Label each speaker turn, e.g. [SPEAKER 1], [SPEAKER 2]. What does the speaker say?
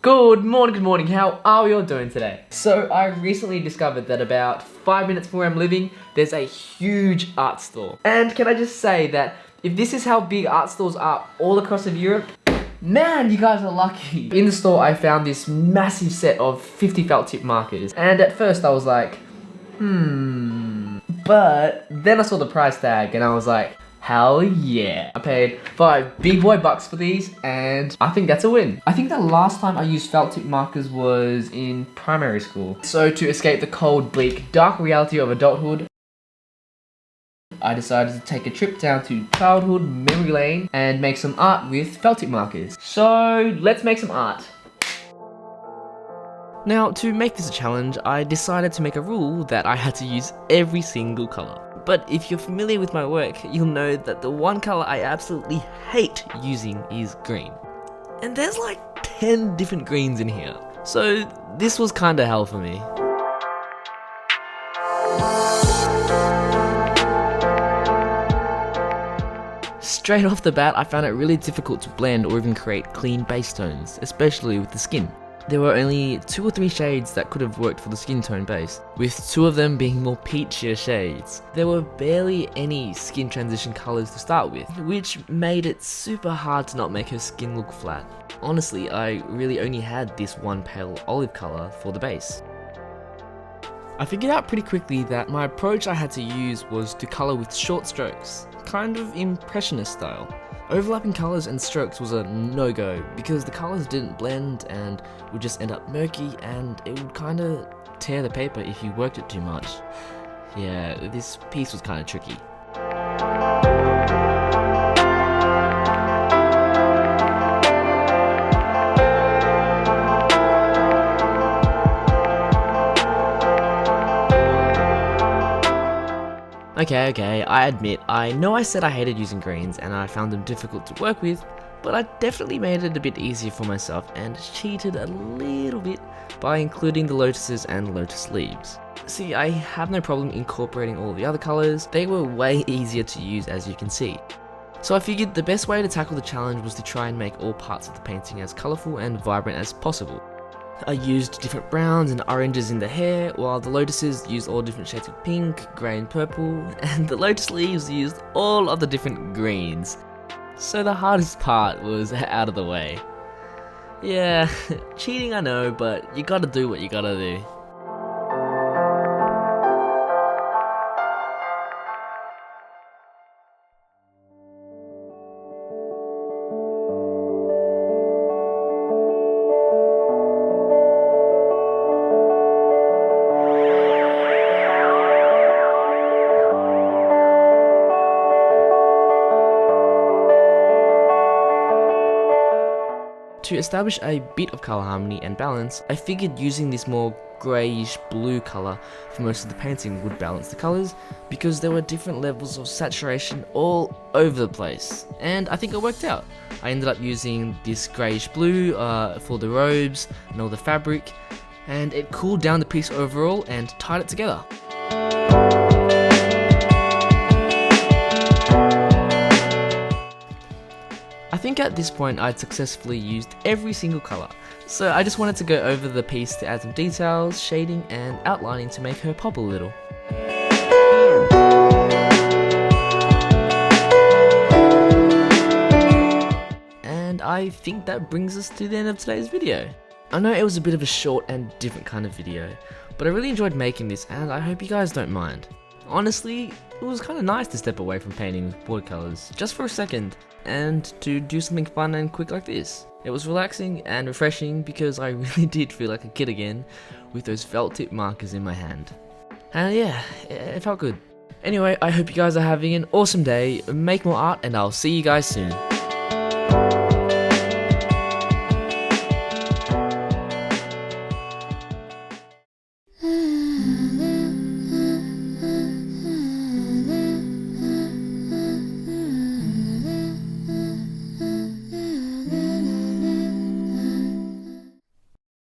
[SPEAKER 1] Good morning, how are we all doing today? So I recently discovered that about 5 minutes from where I'm living, there's a huge art store. And can I just say that if this is how big art stores are all across of Europe, man, you guys are lucky. In the store, I found this massive set of 50 felt tip markers. And at first I was like, but then I saw the price tag and I was like, hell yeah. I paid 5 big boy bucks for these and I think that's a win. I think the last time I used felt tip markers was in primary school. So to escape the cold, bleak, dark reality of adulthood, I decided to take a trip down to childhood memory lane and make some art with felt tip markers. So let's make some art. Now, to make this a challenge, I decided to make a rule that I had to use every single colour. But if you're familiar with my work, you'll know that the one colour I absolutely hate using is green. And there's like 10 different greens in here. So this was kinda hell for me. Straight off the bat, I found it really difficult to blend or even create clean base tones, especially with the skin. There were only 2 or 3 shades that could have worked for the skin tone base, with 2 of them being more peachier shades. There were barely any skin transition colours to start with, which made it super hard to not make her skin look flat. Honestly, I really only had this one pale olive colour for the base. I figured out pretty quickly that my approach I had to use was to colour with short strokes, kind of impressionist style. Overlapping colours and strokes was a no-go because the colours didn't blend and would just end up murky and it would kinda tear the paper if you worked it too much. Yeah, this piece was kinda tricky. Okay, I admit, I know I said I hated using greens and I found them difficult to work with, but I definitely made it a bit easier for myself and cheated a little bit by including the lotuses and lotus leaves. See, I have no problem incorporating all the other colours, they were way easier to use as you can see. So I figured the best way to tackle the challenge was to try and make all parts of the painting as colourful and vibrant as possible. I used different browns and oranges in the hair, while the lotuses used all different shades of pink, grey and purple, and the lotus leaves used all of the different greens. So the hardest part was out of the way. Yeah, cheating I know, but you gotta do what you gotta do. To establish a bit of colour harmony and balance, I figured using this more greyish blue colour for most of the painting would balance the colours because there were different levels of saturation all over the place, and I think it worked out. I ended up using this greyish blue for the robes and all the fabric, and it cooled down the piece overall and tied it together. I think at this point I'd successfully used every single colour, so I just wanted to go over the piece to add some details, shading and outlining to make her pop a little. And I think that brings us to the end of today's video. I know it was a bit of a short and different kind of video, but I really enjoyed making this and I hope you guys don't mind. Honestly, it was kind of nice to step away from painting with watercolours, just for a second, and to do something fun and quick like this. It was relaxing and refreshing because I really did feel like a kid again with those felt tip markers in my hand. And yeah, it felt good. Anyway, I hope you guys are having an awesome day, make more art, and I'll see you guys soon.